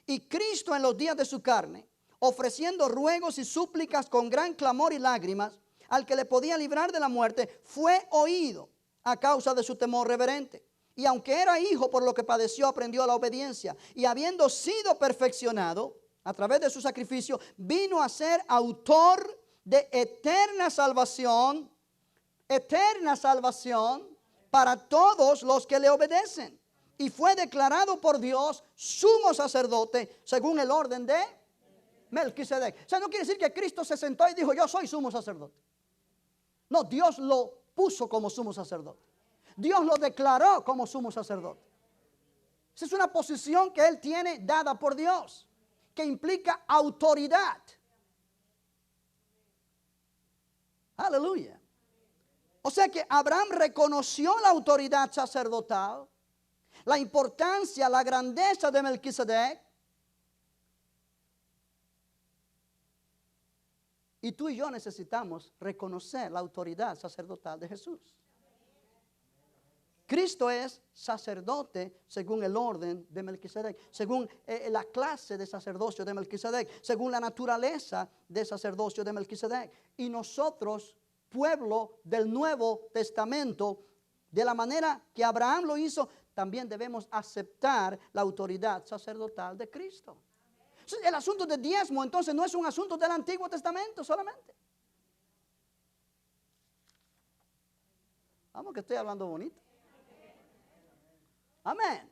Y Cristo en los días de su carne, ofreciendo ruegos y súplicas con gran clamor y lágrimas, al que le podía librar de la muerte, fue oído a causa de su temor reverente. Y aunque era hijo, por lo que padeció, aprendió la obediencia. Y habiendo sido perfeccionado a través de su sacrificio, vino a ser autor de eterna salvación para todos los que le obedecen. Y fue declarado por Dios sumo sacerdote según el orden de Melquisedec. O sea, no quiere decir que Cristo se sentó y dijo, yo soy sumo sacerdote. No, Dios lo puso como sumo sacerdote. Dios lo declaró como sumo sacerdote. Esa es una posición que Él tiene dada por Dios, que implica autoridad. Aleluya. O sea que Abraham reconoció la autoridad sacerdotal, la importancia, la grandeza de Melquisedec. Y tú y yo necesitamos reconocer la autoridad sacerdotal de Jesús. Cristo es sacerdote según el orden de Melquisedec, según la clase de sacerdocio de Melquisedec, según la naturaleza de sacerdocio de Melquisedec. Y nosotros, pueblo del Nuevo Testamento, de la manera que Abraham lo hizo, también debemos aceptar la autoridad sacerdotal de Cristo. El asunto de diezmo entonces no es un asunto del Antiguo Testamento solamente. Vamos, que estoy hablando bonito. Amén.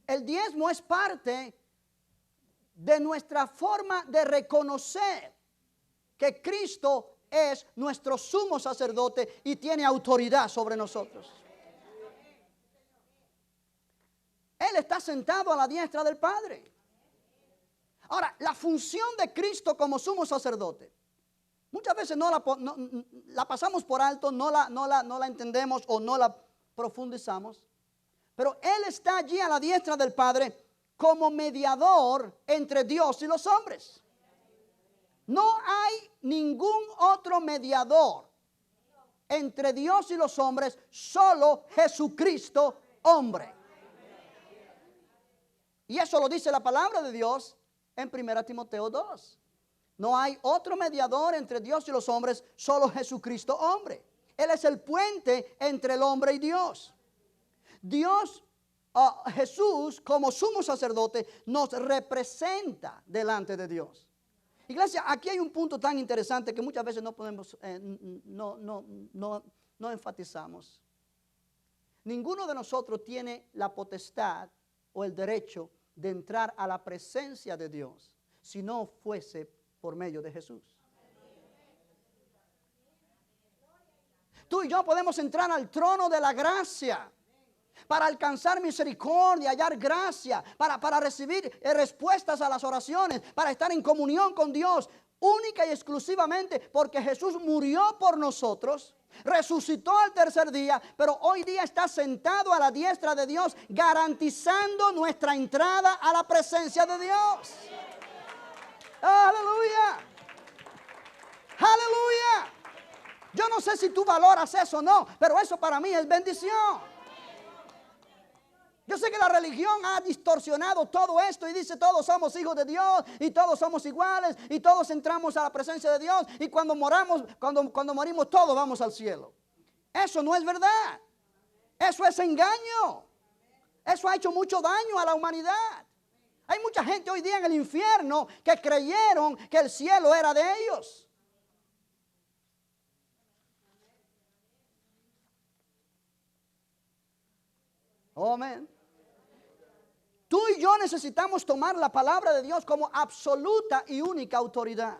El diezmo es parte de nuestra forma de reconocer que Cristo es nuestro sumo sacerdote y tiene autoridad sobre nosotros. Él está sentado a la diestra del Padre. Ahora, la función de Cristo como sumo sacerdote, muchas veces la pasamos por alto, no la entendemos o no la profundizamos, pero Él está allí a la diestra del Padre como mediador entre Dios y los hombres. No hay ningún otro mediador entre Dios y los hombres, solo Jesucristo, hombre. Y eso lo dice la palabra de Dios en 1 Timoteo 2. No hay otro mediador entre Dios y los hombres, solo Jesucristo, hombre. Él es el puente entre el hombre y Dios. Jesús, como sumo sacerdote, nos representa delante de Dios. Iglesia, aquí hay un punto tan interesante que muchas veces no podemos, no enfatizamos. Ninguno de nosotros tiene la potestad o el derecho de entrar a la presencia de Dios si no fuese por medio de Jesús. Tú y yo podemos entrar al trono de la gracia para alcanzar misericordia, hallar gracia, para recibir respuestas a las oraciones, para estar en comunión con Dios única y exclusivamente porque Jesús murió por nosotros, resucitó al tercer día, pero hoy día está sentado a la diestra de Dios, garantizando nuestra entrada a la presencia de Dios. Aleluya. Aleluya. Yo no sé si tú valoras eso o no, pero eso para mí es bendición. Yo sé que la religión ha distorsionado todo esto y dice todos somos hijos de Dios y todos somos iguales y todos entramos a la presencia de Dios y cuando morimos todos vamos al cielo. Eso no es verdad. Eso es engaño. Eso ha hecho mucho daño a la humanidad. Hay mucha gente hoy día en el infierno que creyeron que el cielo era de ellos. Amén. Tú y yo necesitamos tomar la palabra de Dios como absoluta y única autoridad.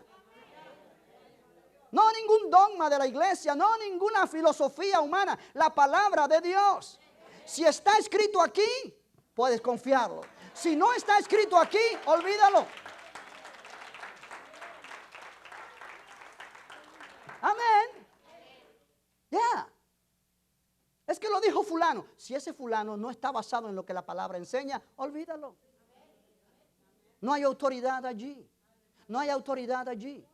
No ningún dogma de la iglesia, no ninguna filosofía humana, la palabra de Dios. Si está escrito aquí, puedes confiarlo. Si no está escrito aquí, olvídalo. Amén. Ya. Es que lo dijo fulano. Si ese fulano no está basado en lo que la palabra enseña, olvídalo. No hay autoridad allí. No hay autoridad allí.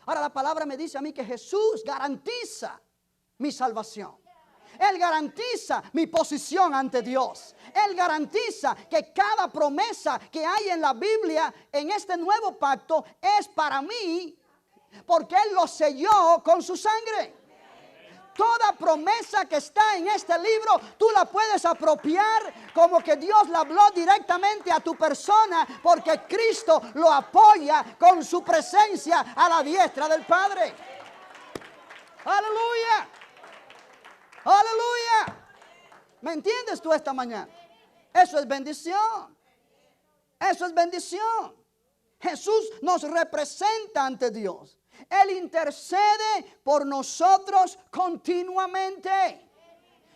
Ahora la palabra me dice a mí que Jesús garantiza mi salvación. Él garantiza mi posición ante Dios. Él garantiza que cada promesa que hay en la Biblia, en este nuevo pacto, es para mí, porque Él lo selló con su sangre. Toda promesa que está en este libro, tú la puedes apropiar como que Dios la habló directamente a tu persona, porque Cristo lo apoya con su presencia a la diestra del Padre. Aleluya. Aleluya. ¿Me entiendes tú esta mañana? Eso es bendición. Eso es bendición. Jesús nos representa ante Dios. Él intercede por nosotros continuamente.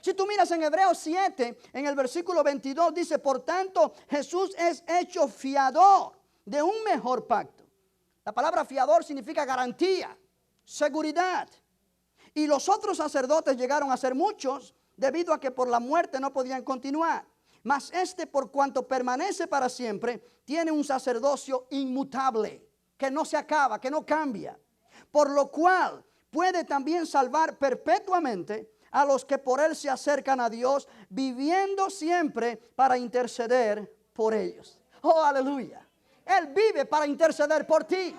Si tú miras en Hebreos 7, en el versículo 22, dice, por tanto, Jesús es hecho fiador de un mejor pacto. La palabra fiador significa garantía, seguridad. Y los otros sacerdotes llegaron a ser muchos, debido a que por la muerte no podían continuar. Mas este, por cuanto permanece para siempre, tiene un sacerdocio inmutable, que no se acaba, que no cambia. Por lo cual puede también salvar perpetuamente a los que por él se acercan a Dios, viviendo siempre para interceder por ellos. Oh, aleluya. Él vive para interceder por ti.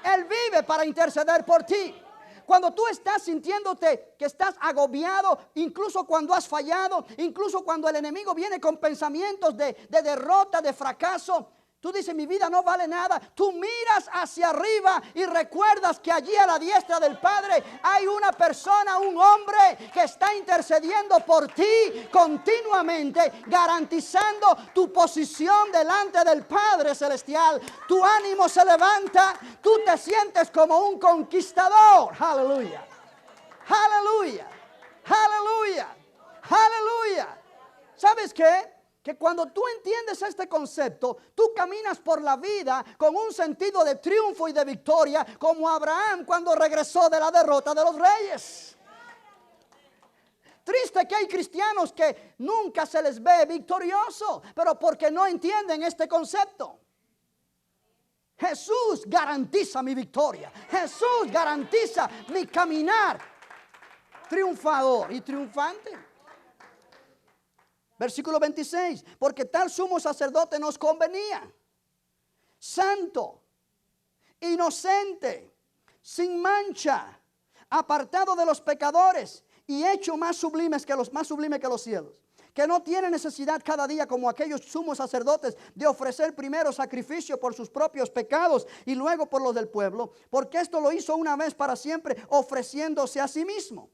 Él vive para interceder por ti. Cuando tú estás sintiéndote que estás agobiado, incluso cuando has fallado, incluso cuando el enemigo viene con pensamientos de derrota, de fracaso, tú dices, mi vida no vale nada. Tú miras hacia arriba y recuerdas que allí a la diestra del Padre hay una persona, un hombre que está intercediendo por ti continuamente, garantizando tu posición delante del Padre Celestial. Tu ánimo se levanta, tú te sientes como un conquistador. Aleluya, aleluya, aleluya, aleluya. ¿Sabes qué? Que cuando tú entiendes este concepto, tú caminas por la vida con un sentido de triunfo y de victoria, como Abraham cuando regresó de la derrota de los reyes. Triste que hay cristianos que nunca se les ve victorioso, pero porque no entienden este concepto. Jesús garantiza mi victoria. Jesús garantiza mi caminar triunfador y triunfante. Versículo 26, porque tal sumo sacerdote nos convenía, santo, inocente, sin mancha, apartado de los pecadores y hecho más sublime que los cielos, que no tiene necesidad cada día como aquellos sumos sacerdotes de ofrecer primero sacrificio por sus propios pecados y luego por los del pueblo, porque esto lo hizo una vez para siempre, ofreciéndose a sí mismo.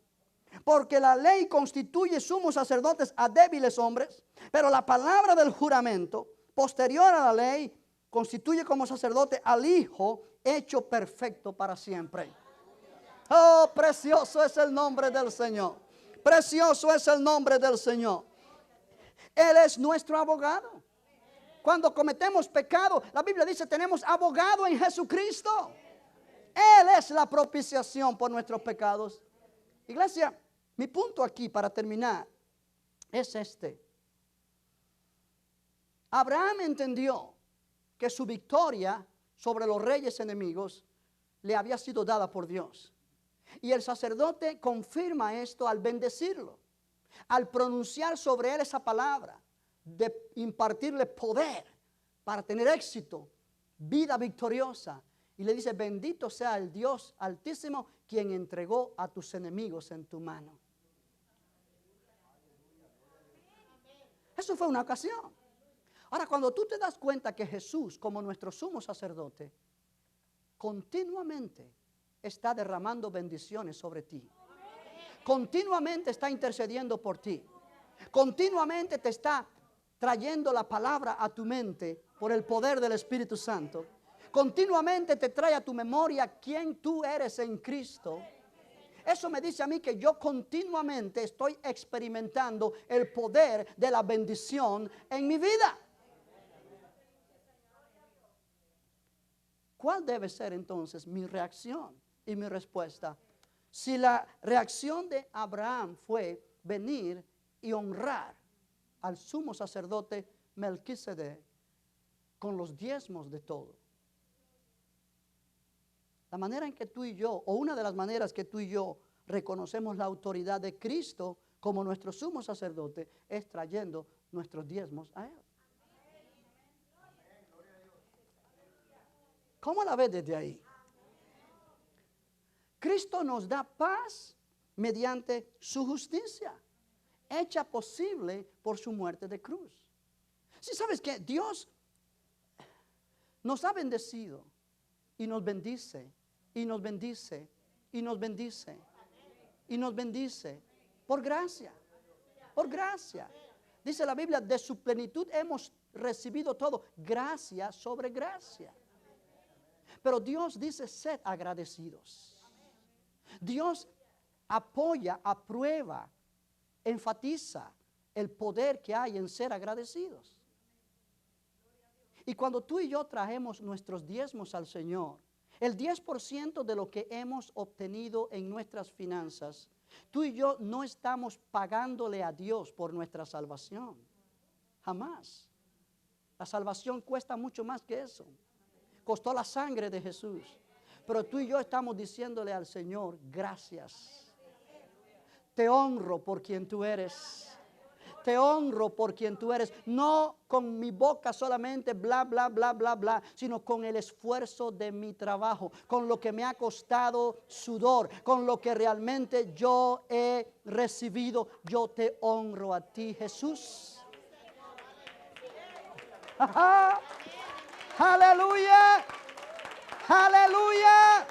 Porque la ley constituye sumos sacerdotes a débiles hombres, pero la palabra del juramento, posterior a la ley, constituye como sacerdote al Hijo hecho perfecto para siempre. Oh, precioso es el nombre del Señor. Precioso es el nombre del Señor. Él es nuestro abogado. Cuando cometemos pecado, la Biblia dice tenemos abogado en Jesucristo. Él es la propiciación por nuestros pecados. Iglesia, mi punto aquí para terminar es este. Abraham entendió que su victoria sobre los reyes enemigos le había sido dada por Dios. Y el sacerdote confirma esto al bendecirlo, al pronunciar sobre él esa palabra, de impartirle poder para tener éxito, vida victoriosa. Y le dice, bendito sea el Dios Altísimo, quien entregó a tus enemigos en tu mano. Eso fue una ocasión. Ahora, cuando tú te das cuenta que Jesús, como nuestro sumo sacerdote, continuamente está derramando bendiciones sobre ti, continuamente está intercediendo por ti, continuamente te está trayendo la palabra a tu mente por el poder del Espíritu Santo, continuamente te trae a tu memoria quién tú eres en Cristo. Eso me dice a mí que yo continuamente estoy experimentando el poder de la bendición en mi vida. ¿Cuál debe ser entonces mi reacción y mi respuesta? Si la reacción de Abraham fue venir y honrar al sumo sacerdote Melquisedec con los diezmos de todo. La manera en que tú y yo, o una de las maneras que tú y yo reconocemos la autoridad de Cristo como nuestro sumo sacerdote, es trayendo nuestros diezmos a Él. ¿Cómo la ves desde ahí? Cristo nos da paz mediante su justicia, hecha posible por su muerte de cruz. Si sabes que Dios nos ha bendecido y nos bendice, y nos bendice, y nos bendice, y nos bendice, por gracia, por gracia. Dice la Biblia, de su plenitud hemos recibido todo, gracia sobre gracia. Pero Dios dice, sed agradecidos. Dios apoya, aprueba, enfatiza el poder que hay en ser agradecidos. Y cuando tú y yo traemos nuestros diezmos al Señor, el 10% de lo que hemos obtenido en nuestras finanzas, tú y yo no estamos pagándole a Dios por nuestra salvación. Jamás. La salvación cuesta mucho más que eso. Costó la sangre de Jesús. Pero tú y yo estamos diciéndole al Señor, gracias. Te honro por quien tú eres. Te honro por quien tú eres. No con mi boca solamente, bla, bla, bla, bla, bla, sino con el esfuerzo de mi trabajo, con lo que me ha costado sudor, con lo que realmente yo he recibido. Yo te honro a ti, Jesús. Ajá. Aleluya. Aleluya.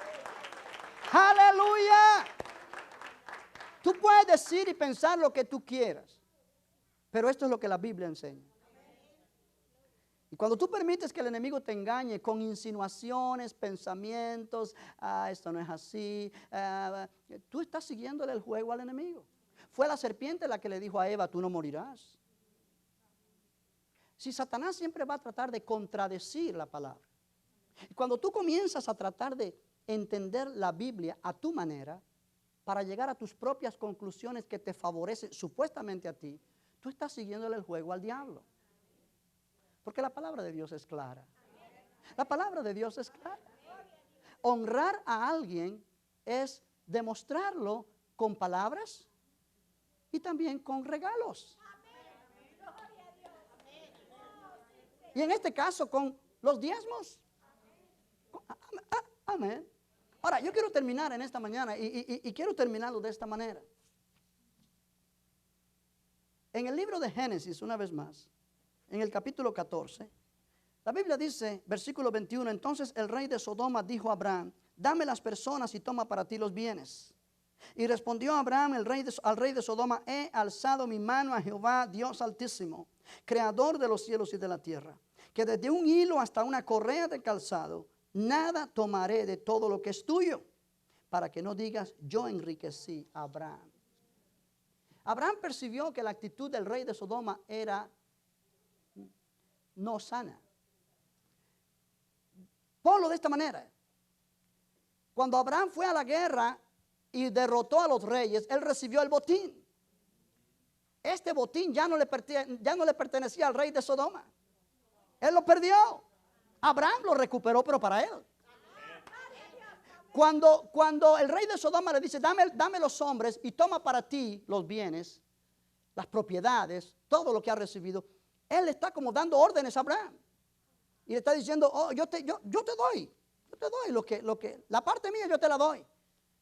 Aleluya. Tú puedes decir y pensar lo que tú quieras, pero esto es lo que la Biblia enseña. Y cuando tú permites que el enemigo te engañe con insinuaciones, pensamientos, esto no es así, tú estás siguiéndole el juego al enemigo. Fue la serpiente la que le dijo a Eva, tú no morirás. Si Satanás siempre va a tratar de contradecir la palabra. Y cuando tú comienzas a tratar de entender la Biblia a tu manera, para llegar a tus propias conclusiones que te favorecen supuestamente a ti, tú estás siguiéndole el juego al diablo. Porque la palabra de Dios es clara. La palabra de Dios es clara. Honrar a alguien es demostrarlo con palabras y también con regalos. Y en este caso con los diezmos. Amén. Ahora, yo quiero terminar en esta mañana y quiero terminarlo de esta manera. En el libro de Génesis, una vez más, en el capítulo 14, la Biblia dice, versículo 21, entonces el rey de Sodoma dijo a Abraham, dame las personas y toma para ti los bienes. Y respondió Abraham al rey de Sodoma, he alzado mi mano a Jehová, Dios Altísimo, creador de los cielos y de la tierra, que desde un hilo hasta una correa de calzado, nada tomaré de todo lo que es tuyo, para que no digas, yo enriquecí a Abraham. Abraham percibió que la actitud del rey de Sodoma era no sana. Ponlo de esta manera. Cuando Abraham fue a la guerra y derrotó a los reyes, él recibió el botín. Este botín ya no le pertenecía al rey de Sodoma. Él lo perdió. Abraham lo recuperó, pero para él. Cuando el rey de Sodoma le dice, dame los hombres y toma para ti los bienes, las propiedades, todo lo que ha recibido, él está como dando órdenes a Abraham. Y le está diciendo, oh, yo te doy la parte mía yo te la doy.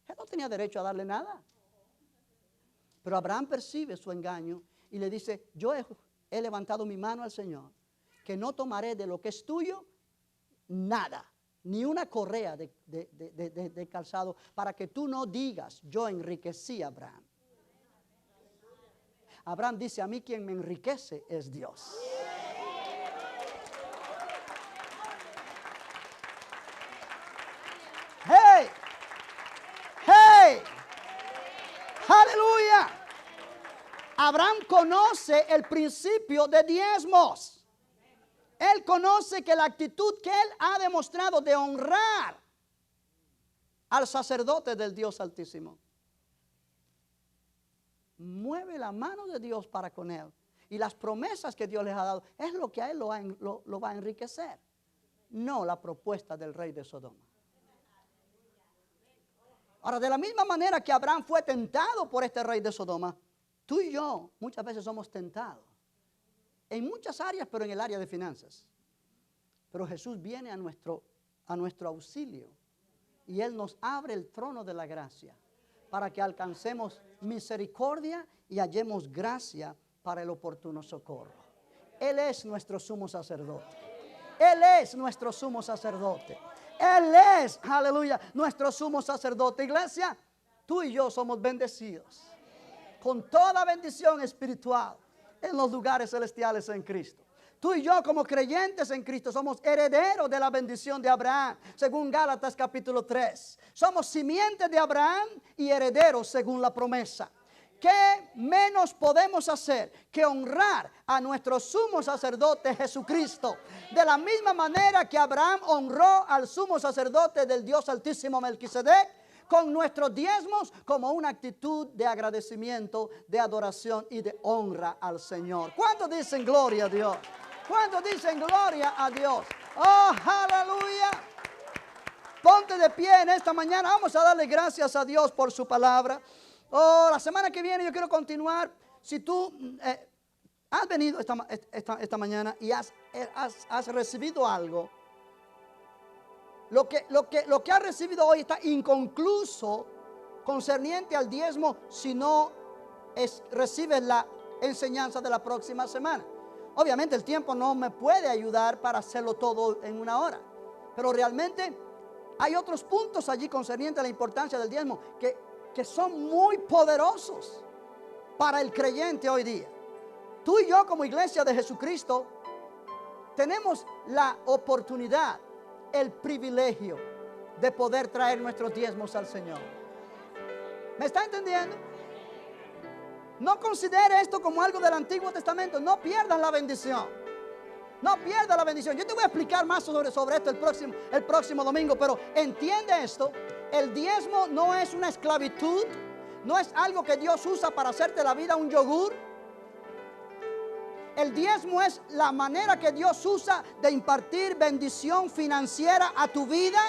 Él no tenía derecho a darle nada. Pero Abraham percibe su engaño y le dice, yo he levantado mi mano al Señor, que no tomaré de lo que es tuyo nada, ni una correa de calzado, para que tú no digas, yo enriquecí a Abraham. Abraham dice, a mí quien me enriquece es Dios. ¡Hey! ¡Hey! ¡Aleluya! Abraham conoce el principio de diezmos. Él conoce que la actitud que él ha demostrado de honrar al sacerdote del Dios Altísimo mueve la mano de Dios para con él. Y las promesas que Dios les ha dado es lo que a él lo va a enriquecer. No la propuesta del rey de Sodoma. Ahora, de la misma manera que Abraham fue tentado por este rey de Sodoma, tú y yo muchas veces somos tentados. En muchas áreas, pero en el área de finanzas. Pero Jesús viene a nuestro auxilio. Y Él nos abre el trono de la gracia para que alcancemos misericordia y hallemos gracia para el oportuno socorro. Él es nuestro sumo sacerdote. Él es nuestro sumo sacerdote. Él es, aleluya, nuestro sumo sacerdote. Iglesia, tú y yo somos bendecidos con toda bendición espiritual en los lugares celestiales en Cristo. Tú y yo como creyentes en Cristo somos herederos de la bendición de Abraham, según Gálatas capítulo 3. Somos simiente de Abraham y herederos según la promesa. ¿Qué menos podemos hacer que honrar a nuestro sumo sacerdote Jesucristo? De la misma manera que Abraham honró al sumo sacerdote del Dios Altísimo Melquisedec, con nuestros diezmos como una actitud de agradecimiento, de adoración y de honra al Señor. ¿Cuántos dicen gloria a Dios? ¿Cuántos dicen gloria a Dios? ¡Oh, aleluya! Ponte de pie en esta mañana. Vamos a darle gracias a Dios por su palabra. Oh, la semana que viene yo quiero continuar. Si tú has venido esta mañana y has recibido algo, lo que has recibido hoy está inconcluso concerniente al diezmo si no recibes la enseñanza de la próxima semana. Obviamente el tiempo no me puede ayudar para hacerlo todo en una hora, pero realmente hay otros puntos allí concernientes a la importancia del diezmo que son muy poderosos para el creyente hoy día. Tú y yo como iglesia de Jesucristo tenemos la oportunidad, el privilegio de poder traer nuestros diezmos al Señor. ¿Me está entendiendo? No considere esto como algo del Antiguo Testamento. No pierdas la bendición. No pierdas la bendición. Yo te voy a explicar más sobre esto el próximo domingo, pero entiende esto. El diezmo no es una esclavitud. No es algo que Dios usa para hacerte la vida un yogur. El diezmo es la manera que Dios usa de impartir bendición financiera a tu vida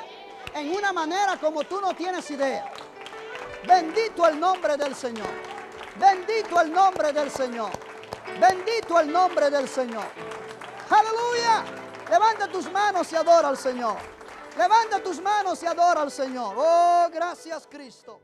en una manera como tú no tienes idea. Bendito el nombre del Señor. Bendito el nombre del Señor. Bendito el nombre del Señor. Aleluya. Levanta tus manos y adora al Señor. Levanta tus manos y adora al Señor. Oh, gracias, Cristo.